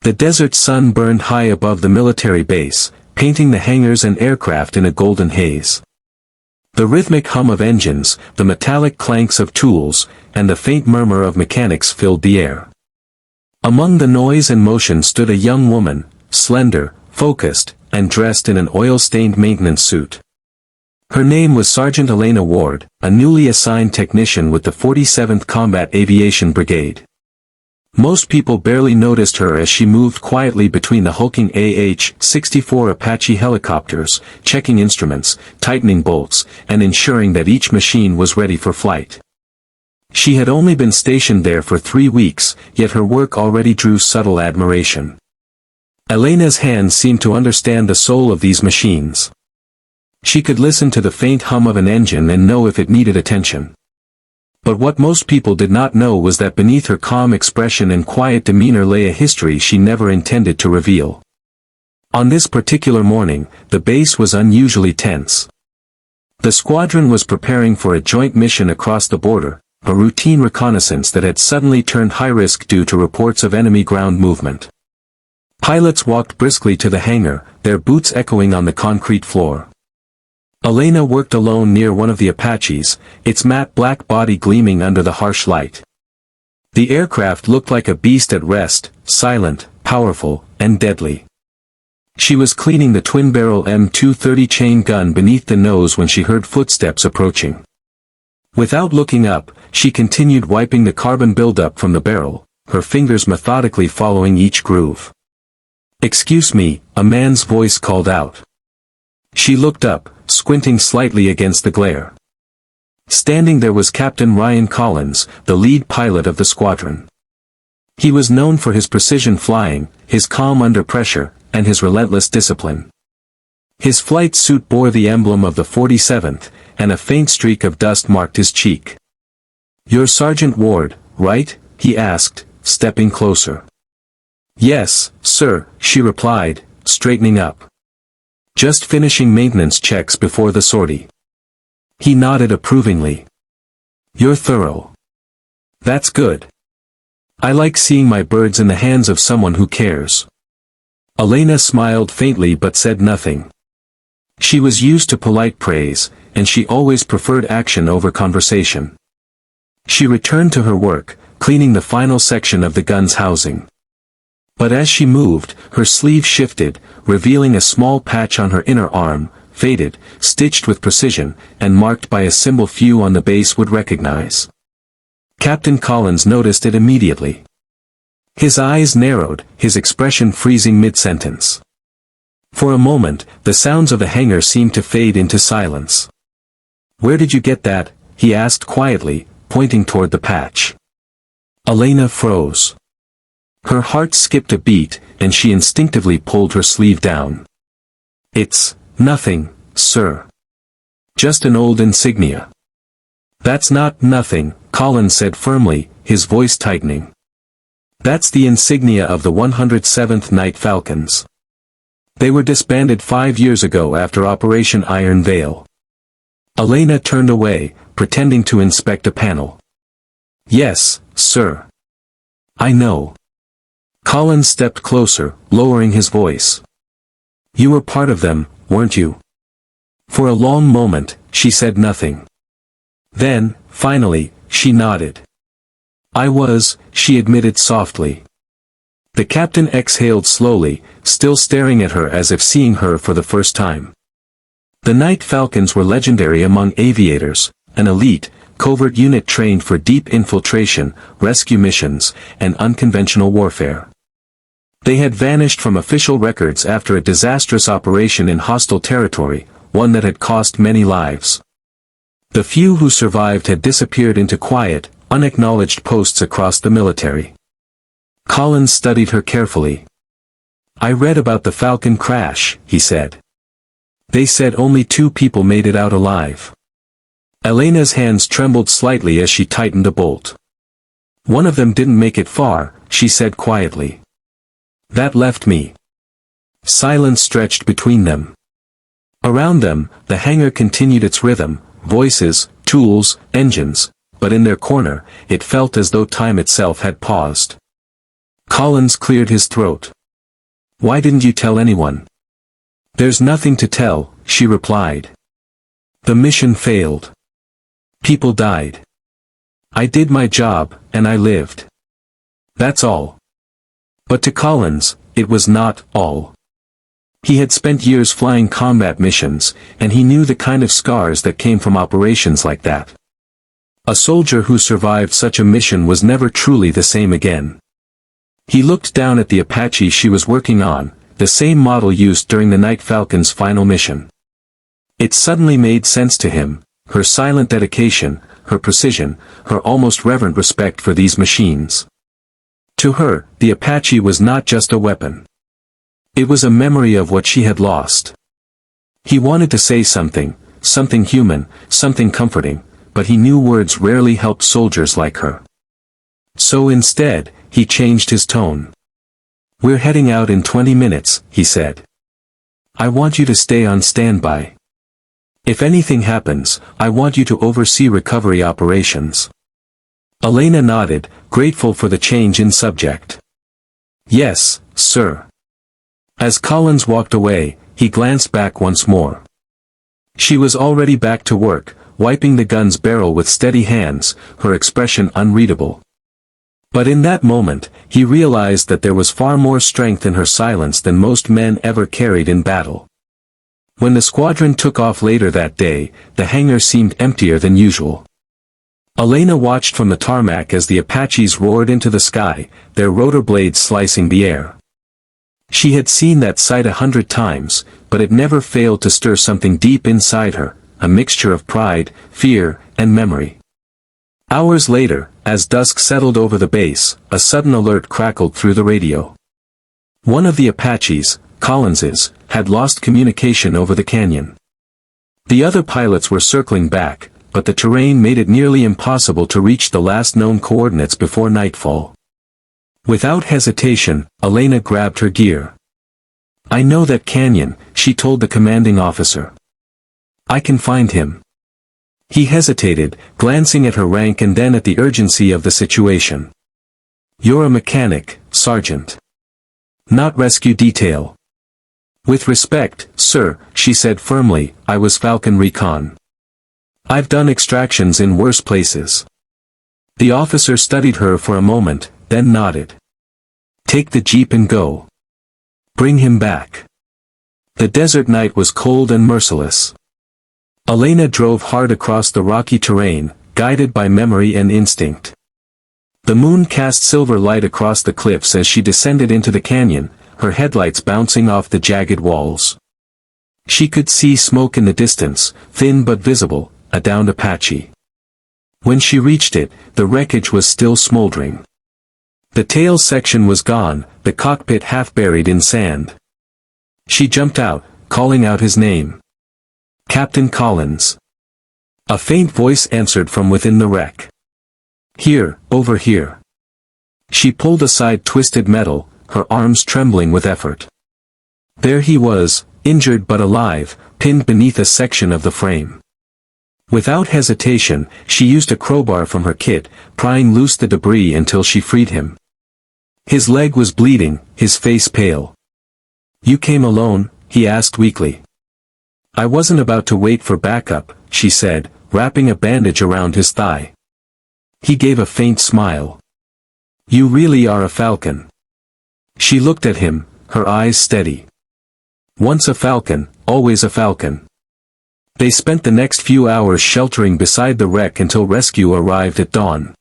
The desert sun burned high above the military base, painting the hangars and aircraft in a golden haze. The rhythmic hum of engines, the metallic clanks of tools, and the faint murmur of mechanics filled the air. Among the noise and motion stood a young woman, slender, focused, and dressed in an oil-stained maintenance suit. Her name was Sergeant Elena Ward, a newly assigned technician with the 47th Combat Aviation Brigade. Most people barely noticed her as she moved quietly between the hulking AH-64 Apache helicopters, checking instruments, tightening bolts, and ensuring that each machine was ready for flight. She had only been stationed there for 3 weeks, yet her work already drew subtle admiration. Elena's hands seemed to understand the soul of these machines. She could listen to the faint hum of an engine and know if it needed attention. But what most people did not know was that beneath her calm expression and quiet demeanor lay a history she never intended to reveal. On this particular morning, the base was unusually tense. The squadron was preparing for a joint mission across the border, a routine reconnaissance that had suddenly turned high-risk due to reports of enemy ground movement. Pilots walked briskly to the hangar, their boots echoing on the concrete floor. Elena worked alone near one of the Apaches, its matte black body gleaming under the harsh light. The aircraft looked like a beast at rest, silent, powerful, and deadly. She was cleaning the twin-barrel M230 chain gun beneath the nose when she heard footsteps approaching. Without looking up, she continued wiping the carbon buildup from the barrel, her fingers methodically following each groove. "Excuse me," a man's voice called out. She looked up, squinting slightly against the glare. Standing there was Captain Ryan Collins, the lead pilot of the squadron. He was known for his precision flying, his calm under pressure, and his relentless discipline. His flight suit bore the emblem of the 47th, and a faint streak of dust marked his cheek. "You're Sergeant Ward, right?" he asked, stepping closer. "Yes, sir," she replied, straightening up. "Just finishing maintenance checks before the sortie." He nodded approvingly. "You're thorough. That's good. I like seeing my birds in the hands of someone who cares." Elena smiled faintly but said nothing. She was used to polite praise, and she always preferred action over conversation. She returned to her work, cleaning the final section of the gun's housing. But as she moved, her sleeve shifted, revealing a small patch on her inner arm, faded, stitched with precision, and marked by a symbol few on the base would recognize. Captain Collins noticed it immediately. His eyes narrowed, his expression freezing mid-sentence. For a moment, the sounds of the hangar seemed to fade into silence. "Where did you get that?" he asked quietly, pointing toward the patch. Elena froze. Her heart skipped a beat, and she instinctively pulled her sleeve down. "It's nothing, sir. Just an old insignia." "That's not nothing," Collins said firmly, his voice tightening. "That's the insignia of the 107th Night Falcons. They were disbanded 5 years ago after Operation Iron Veil." Elena turned away, pretending to inspect a panel. "Yes, sir. I know." Collins stepped closer, lowering his voice. "You were part of them, weren't you?" For a long moment, she said nothing. Then, finally, she nodded. "I was," she admitted softly. The captain exhaled slowly, still staring at her as if seeing her for the first time. The Night Falcons were legendary among aviators, an elite, covert unit trained for deep infiltration, rescue missions, and unconventional warfare. They had vanished from official records after a disastrous operation in hostile territory, one that had cost many lives. The few who survived had disappeared into quiet, unacknowledged posts across the military. Collins studied her carefully. "I read about the Falcon crash," he said. "They said only 2 people made it out alive." Elena's hands trembled slightly as she tightened a bolt. "One of them didn't make it far," she said quietly. "That left me." Silence stretched between them. Around them, the hangar continued its rhythm, voices, tools, engines, but in their corner, it felt as though time itself had paused. Collins cleared his throat. Why didn't you tell anyone? There's nothing to tell, she replied. The mission failed. People died. I did my job, and I lived. That's all. But to Collins, it was not all. He had spent years flying combat missions, and he knew the kind of scars that came from operations like that. A soldier who survived such a mission was never truly the same again. He looked down at the Apache she was working on, the same model used during the Night Falcon's final mission. It suddenly made sense to him, her silent dedication, her precision, her almost reverent respect for these machines. To her, the Apache was not just a weapon. It was a memory of what she had lost. He wanted to say something human, something comforting, but he knew words rarely helped soldiers like her. So instead, he changed his tone. We're heading out in 20 minutes, he said. I want you to stay on standby. If anything happens, I want you to oversee recovery operations. Elena nodded, grateful for the change in subject. Yes, sir. As Collins walked away, he glanced back once more. She was already back to work, wiping the gun's barrel with steady hands, her expression unreadable. But in that moment, he realized that there was far more strength in her silence than most men ever carried in battle. When the squadron took off later that day, the hangar seemed emptier than usual. Elena watched from the tarmac as the Apaches roared into the sky, their rotor blades slicing the air. She had seen that sight 100 times, but it never failed to stir something deep inside her, a mixture of pride, fear, and memory. Hours later, as dusk settled over the base, a sudden alert crackled through the radio. One of the Apaches, Collins's, had lost communication over the canyon. The other pilots were circling back, but the terrain made it nearly impossible to reach the last known coordinates before nightfall. Without hesitation, Elena grabbed her gear. I know that canyon, she told the commanding officer. I can find him. He hesitated, glancing at her rank and then at the urgency of the situation. You're a mechanic, Sergeant. Not rescue detail. With respect, sir, she said firmly, I was Falcon Recon. I've done extractions in worse places. The officer studied her for a moment, then nodded. Take the jeep and go. Bring him back. The desert night was cold and merciless. Elena drove hard across the rocky terrain, guided by memory and instinct. The moon cast silver light across the cliffs as she descended into the canyon, her headlights bouncing off the jagged walls. She could see smoke in the distance, thin but visible, a downed Apache. When she reached it, the wreckage was still smoldering. The tail section was gone, the cockpit half buried in sand. She jumped out, calling out his name. Captain Collins. A faint voice answered from within the wreck. Here, over here. She pulled aside twisted metal, her arms trembling with effort. There he was, injured but alive, pinned beneath a section of the frame. Without hesitation, she used a crowbar from her kit, prying loose the debris until she freed him. His leg was bleeding, his face pale. You came alone? He asked weakly. I wasn't about to wait for backup, she said, wrapping a bandage around his thigh. He gave a faint smile. You really are a falcon. She looked at him, her eyes steady. Once a falcon, always a falcon. They spent the next few hours sheltering beside the wreck until rescue arrived at dawn.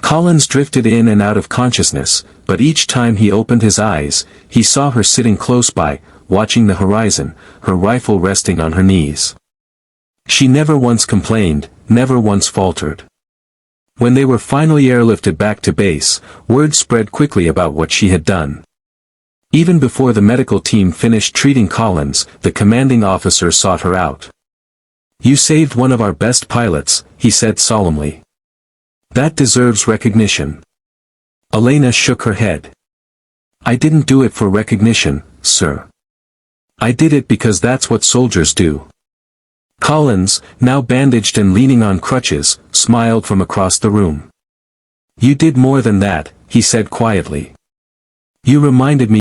Collins drifted in and out of consciousness, but each time he opened his eyes, he saw her sitting close by, watching the horizon, her rifle resting on her knees. She never once complained, never once faltered. When they were finally airlifted back to base, word spread quickly about what she had done. Even before the medical team finished treating Collins, the commanding officer sought her out. You saved one of our best pilots, he said solemnly. That deserves recognition. Elena shook her head. I didn't do it for recognition, sir. I did it because that's what soldiers do. Collins, now bandaged and leaning on crutches, smiled from across the room. You did more than that, he said quietly. You reminded me